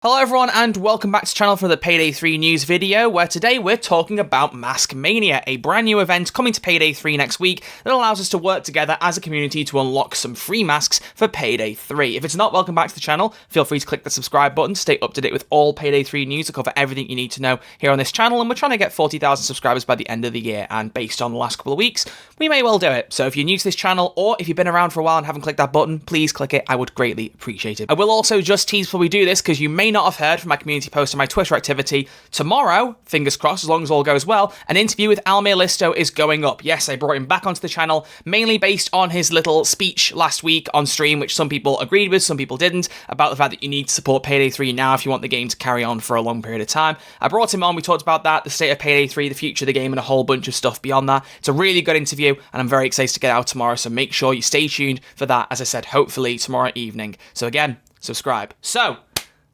Hello everyone and welcome back to the channel for the Payday 3 news video, where today we're talking about Mania, a brand new event coming to Payday 3 next week that allows us to work together as a community to unlock some free masks for Payday 3. If it's not, welcome back to the channel. Feel free to click the subscribe button to stay up to date with all Payday 3 news to cover everything you need to know here on this channel, and we're trying to get 40,000 subscribers by the end of the year, and based on the last couple of weeks, we may well do it. So if you're new to this channel, or if you've been around for a while and haven't clicked that button, please click it. I would greatly appreciate it. I will also just tease before we do this, because you may not have heard from my community post on my Twitter activity, tomorrow, fingers crossed, as long as all goes well, an interview with Almir is going up. Yes, I brought him back onto the channel, mainly based on his little speech last week on stream, which some people agreed with, some people didn't, about the fact that you need to support Payday 3 now if you want the game to carry on for a long period of time. I brought him on, we talked about that, the state of Payday 3, the future of the game, and a whole bunch of stuff beyond that. It's a really good interview, and I'm very excited to get out tomorrow, so make sure you stay tuned for that, as I said, hopefully tomorrow evening. So again, subscribe. So,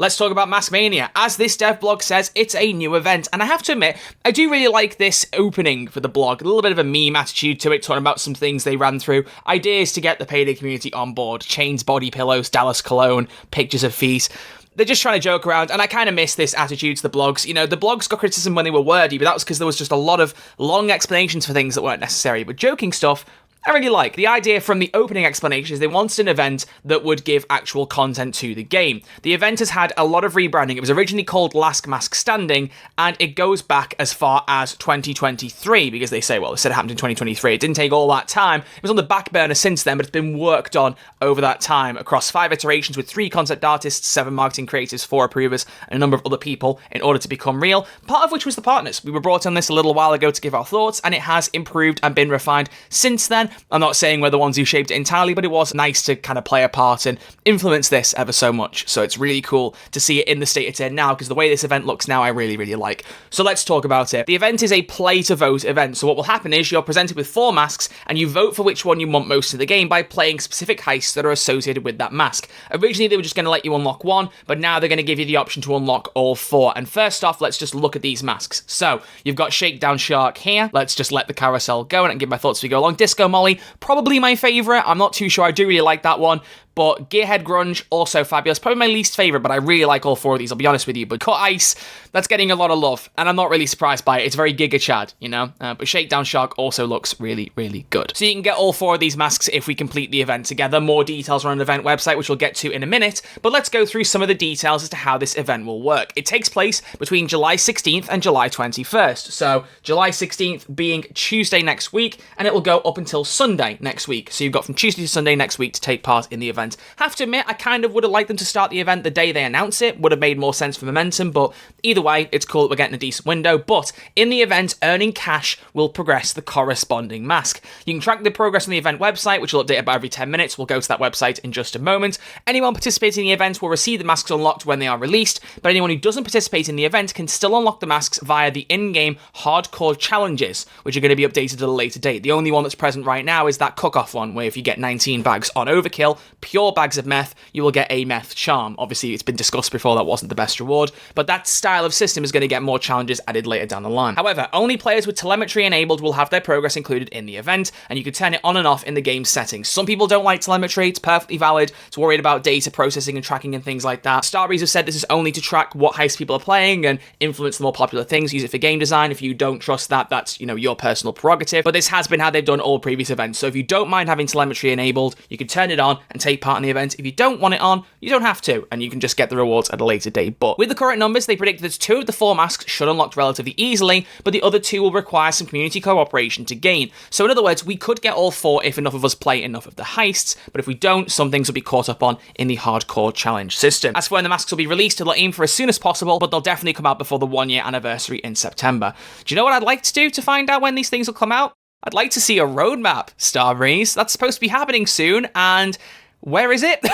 let's talk about Mania. As this dev blog says, it's a new event, and I have to admit, I do really like this opening for the blog. A little bit of a meme attitude to it, talking about some things they ran through, ideas to get the Payday community on board, chains, body pillows, Dallas cologne, pictures of feet. They're just trying to joke around, and I kind of miss this attitude to the blogs. You know, the blogs got criticism when they were wordy, but that was because there was just a lot of long explanations for things that weren't necessary, but joking stuff, I really like. The idea from the opening explanation is they wanted an event that would give actual content to the game. The event has had a lot of rebranding. It was originally called Last Mask Standing, and it goes back as far as 2023, because they say, well, it said it happened in 2023. It didn't take all that time. It was on the back burner since then, but it's been worked on over that time across 5 iterations with 3 concept artists, 7 marketing creatives, 4 approvers, and a number of other people in order to become real, part of which was the partners. We were brought on this a little while ago to give our thoughts, and it has improved and been refined since then. I'm not saying we're the ones who shaped it entirely, but it was nice to kind of play a part and influence this ever so much. So it's really cool to see it in the state it's in now, because the way this event looks now, I really, really like. So let's talk about it. The event is a play-to-vote event. So what will happen is you're presented with 4 masks, and you vote for which one you want most in the game by playing specific heists that are associated with that mask. Originally, they were just going to let you unlock 1, but now they're going to give you the option to unlock all 4. And first off, let's just look at these masks. So you've got Shakedown Shark here. Let's just let the carousel go, and I can give my thoughts as we go along. Disco Molly, probably my favorite. I'm not too sure. I do really like that one. But Gearhead Grunge, also fabulous. Probably my least favorite, but I really like all 4 of these, I'll be honest with you. But Cut Ice, that's getting a lot of love, and I'm not really surprised by it. It's very Giga Chad, you know? But Shakedown Shark also looks really, really good. So you can get all 4 of these masks if we complete the event together. More details are on an event website, which we'll get to in a minute. But let's go through some of the details as to how this event will work. It takes place between July 16th and July 21st. So July 16th being Tuesday next week, and it will go up until Sunday next week. So you've got from Tuesday to Sunday next week to take part in the event. Have to admit, I kind of would have liked them to start the event the day they announce it. Would have made more sense for momentum, but either way, it's cool that we're getting a decent window. But in the event, earning cash will progress the corresponding mask. You can track the progress on the event website, which will update about every 10 minutes. We'll go to that website in just a moment. Anyone participating in the event will receive the masks unlocked when they are released, but anyone who doesn't participate in the event can still unlock the masks via the in-game hardcore challenges, which are going to be updated at a later date. The only one that's present right now is that cook-off one, where if you get 19 bags on Overkill, pure bags of meth, you will get a meth charm. Obviously, it's been discussed before that wasn't the best reward, but that style of system is going to get more challenges added later down the line. However, only players with telemetry enabled will have their progress included in the event, and you can turn it on and off in the game settings. Some people don't like telemetry, it's perfectly valid, it's worried about data processing and tracking and things like that. Starbreeze have said this is only to track what heist people are playing and influence the more popular things, use it for game design. If you don't trust that, that's, you know, your personal prerogative, but this has been how they've done all previous events. So if you don't mind having telemetry enabled, you can turn it on and take part in the event. If you don't want it on, you don't have to, and you can just get the rewards at a later date. But with the current numbers, they predict that 2 of the 4 masks should unlock relatively easily, but the other 2 will require some community cooperation to gain. So in other words, we could get all 4 if enough of us play enough of the heists, but if we don't, some things will be caught up on in the hardcore challenge system. As for when the masks will be released, they'll aim for as soon as possible, but they'll definitely come out before the 1-year anniversary in September. Do you know what I'd like to do to find out when these things will come out? I'd like to see a roadmap, Starbreeze. That's supposed to be happening soon, and where is it?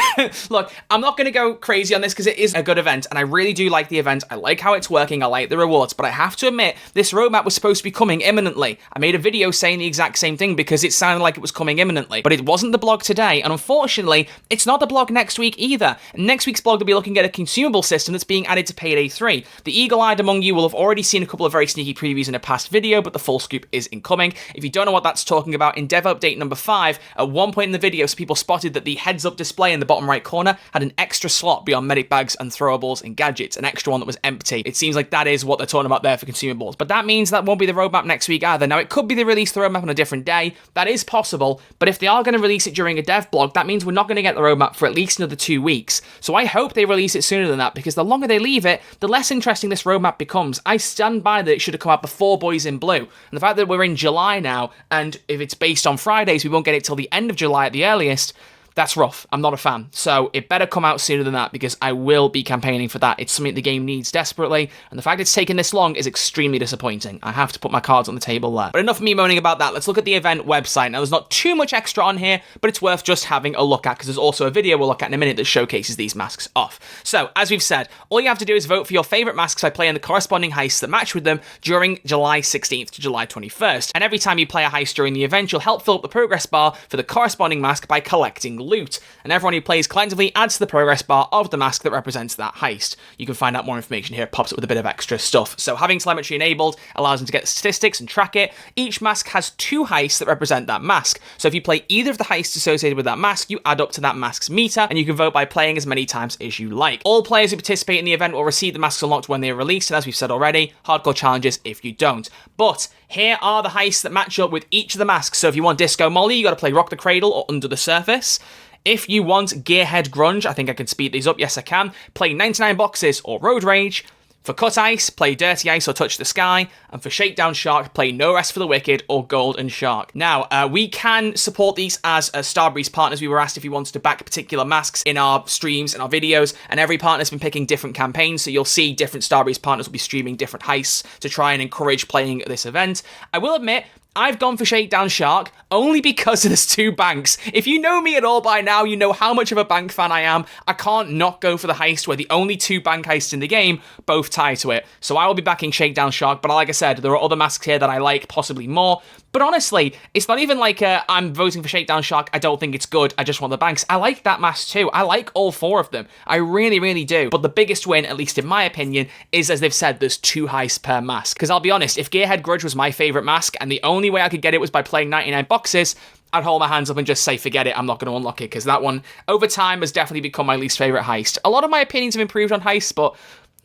Look, I'm not going to go crazy on this because it is a good event, and I really do like the event. I like how it's working. I like the rewards, but I have to admit, this roadmap was supposed to be coming imminently. I made a video saying the exact same thing because it sounded like it was coming imminently, but it wasn't the blog today, and unfortunately, it's not the blog next week either. Next week's blog will be looking at a consumable system that's being added to Payday 3. The eagle-eyed among you will have already seen a couple of very sneaky previews in a past video, but the full scoop is incoming. If you don't know what that's talking about, in dev update number 5, at one point in the video, some people spotted that the head heads-up display in the bottom right corner had an extra slot beyond medic bags and throwables and gadgets, an extra one that was empty. It seems like that is what they're talking about there for consumables. But that means that won't be the roadmap next week either. Now, it could be they release the roadmap on a different day. That is possible. But if they are going to release it during a dev blog, that means we're not going to get the roadmap for at least another 2 weeks. So I hope they release it sooner than that, because the longer they leave it, the less interesting this roadmap becomes. I stand by that it should have come out before Boys in Blue. And the fact that we're in July now, and if it's based on Fridays, we won't get it till the end of July at the earliest, that's rough. I'm not a fan. So it better come out sooner than that, because I will be campaigning for that. It's something the game needs desperately, and the fact it's taken this long is extremely disappointing. I have to put my cards on the table there. But enough of me moaning about that. Let's look at the event website. Now, there's not too much extra on here, but it's worth just having a look at, because there's also a video we'll look at in a minute that showcases these masks off. So, as we've said, all you have to do is vote for your favourite masks by playing the corresponding heists that match with them during July 16th to July 21st. And every time you play a heist during the event, you'll help fill up the progress bar for the corresponding mask by collecting loot. And everyone who plays collectively adds to the progress bar of the mask that represents that heist. You can find out more information here. It pops up with a bit of extra stuff. So having telemetry enabled allows them to get statistics and track it. Each mask has 2 heists that represent that mask. So if you play either of the heists associated with that mask, you add up to that mask's meter, and you can vote by playing as many times as you like. All players who participate in the event will receive the masks unlocked when they are released, and as we've said already, hardcore challenges if you don't. But here are the heists that match up with each of the masks. So if you want Disco Molly, you got to play Rock the Cradle or Under the Surface. If you want Gearhead Grunge, I think I can speed these up, yes I can, play 99 Boxes or Road Rage. For Cut Ice, play Dirty Ice or Touch the Sky. And for Shakedown Shark, play No Rest for the Wicked or Golden Shark. Now, we can support these as Starbreeze partners. We were asked if we wanted to back particular masks in our streams and our videos, and every partner's been picking different campaigns, so you'll see different Starbreeze partners will be streaming different heists to try and encourage playing at this event. I will admit, I've gone for Shakedown Shark only because there's 2 banks. If you know me at all by now, you know how much of a bank fan I am. I can't not go for the heist where the only 2 bank heists in the game both tie to it. So I will be backing Shakedown Shark, but like I said, there are other masks here that I like possibly more. But honestly, it's not even like I'm voting for Shakedown Shark, I don't think it's good, I just want the banks. I like that mask too. I like all 4 of them. I really, really do. But the biggest win, at least in my opinion, is, as they've said, there's 2 heists per mask. Because I'll be honest, if Gearhead Grudge was my favourite mask, and the only way I could get it was by playing 99 Boxes, I'd hold my hands up and just say, forget it, I'm not going to unlock it, because that one, over time, has definitely become my least favourite heist. A lot of my opinions have improved on heists, but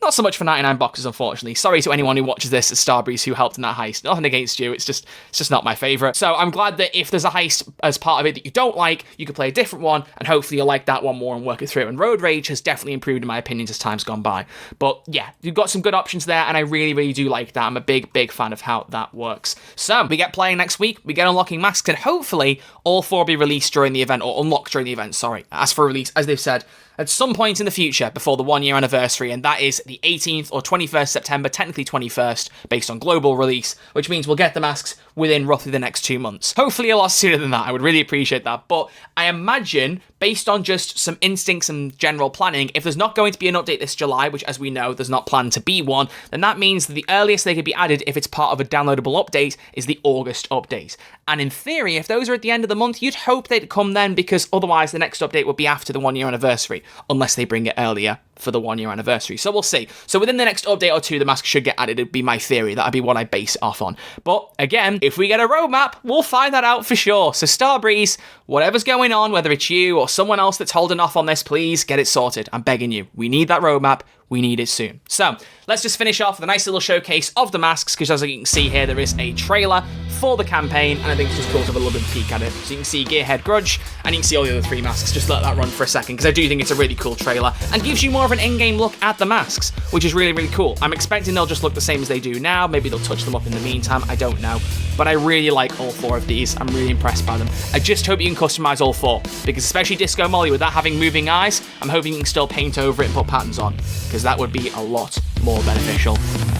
not so much for 99 Boxes, unfortunately. Sorry to anyone who watches this at Starbreeze who helped in that heist. Nothing against you, it's just not my favourite. So I'm glad that if there's a heist as part of it that you don't like, you can play a different one, and hopefully you'll like that one more and work it through. And Road Rage has definitely improved in my opinions as time's gone by. But yeah, you've got some good options there, and I really, really do like that. I'm a big, big fan of how that works. So we get playing next week, we get unlocking masks, and hopefully all 4 will be released during the event, or unlocked during the event, sorry. As for release, as they've said, at some point in the future before the 1-year anniversary, and that is the 18th or 21st September, technically 21st, based on global release, which means we'll get the masks within roughly the next 2 months. Hopefully a lot sooner than that. I would really appreciate that. But I imagine, based on just some instincts and general planning, if there's not going to be an update this July, which as we know, there's not planned to be one, then that means that the earliest they could be added if it's part of a downloadable update is the August update. And in theory, if those are at the end of the month, you'd hope they'd come then, because otherwise the next update would be after the 1-year anniversary, unless they bring it earlier for the 1-year anniversary. So we'll see. So within the next update or 2, the mask should get added. It'd be my theory. That'd be what I base it off on. But again, if we get a roadmap, we'll find that out for sure. So Starbreeze, whatever's going on, whether it's you or someone else that's holding off on this, please get it sorted. I'm begging you. We need that roadmap. We need it soon. So let's just finish off with a nice little showcase of the masks, because as you can see here, there is a trailer for the campaign, and I think it's just cool to have a little bit of a peek at it. So you can see Gearhead Grudge, and you can see all the other 3 masks. Just let that run for a second, because I do think it's a really cool trailer, and gives you more of an in-game look at the masks, which is really, really cool. I'm expecting they'll just look the same as they do now. Maybe they'll touch them up in the meantime. I don't know. But I really like all 4 of these. I'm really impressed by them. I just hope you can customize all 4, because especially Disco Molly, with that having moving eyes, I'm hoping you can still paint over it and put patterns on, because that would be a lot more beneficial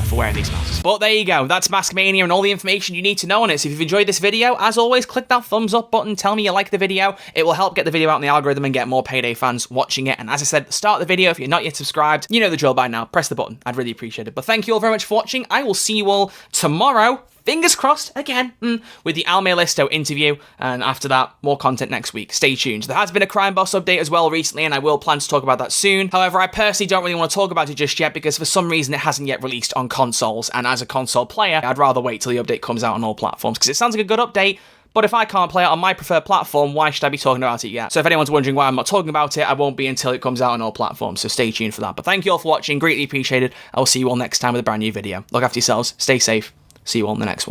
for wearing these masks. But there you go, that's Mask Mania and all the information you need to know on it. So if you've enjoyed this video, as always, click that thumbs up button, tell me you like the video. It will help get the video out in the algorithm and get more Payday fans watching it. And as I said at the start of the video, if you're not yet subscribed, you know the drill by now. Press the button. I'd really appreciate it. But thank you all very much for watching. I will see you all tomorrow, fingers crossed, again, with the Almir Listo interview, and after that, more content next week. Stay tuned. There has been a Crime Boss update as well recently, and I will plan to talk about that soon. However, I personally don't really want to talk about it just yet, because for some reason it hasn't yet released on consoles, and as a console player, I'd rather wait till the update comes out on all platforms, because it sounds like a good update, But if I can't play it on my preferred platform, why should I be talking about it yet? So if anyone's wondering why I'm not talking about it, I won't be until it comes out on all platforms, so stay tuned for that. But thank you all for watching, greatly appreciated. I will see you all next time with a brand new video. Look after yourselves, stay safe, see you all in the next one.